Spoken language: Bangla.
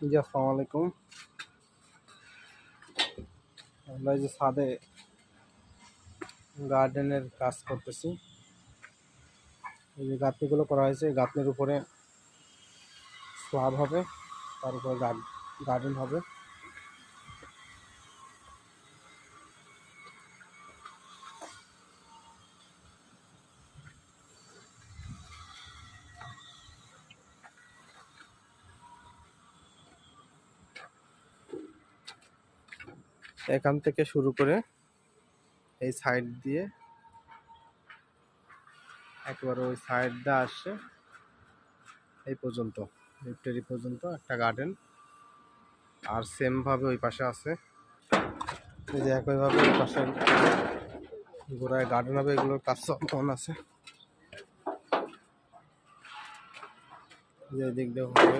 জি আসসালামু আলাইকুম। আমরা এই যে ছাদে গার্ডেনের কাজ করতেছি। এই যে গাঁথনিগুলো করা হয়েছে, গাঁথনির উপরে স্ল্যাব হবে, তার উপরে গার্ডেন হবে। এখান থেকে শুরু করে এই সাইড দিয়ে একেবারে ওই সাইড দিয়ে আসছে এই পর্যন্ত, লিফটের পর্যন্ত একটা গার্ডেন। আর সেম ভাবে ওই পাশে আছে, এই যে একইভাবে ওই পাশে গোড়ায় গার্ডেন হবে। এগুলোর কাজ অন আছে, যে দিক দিয়ে হবে।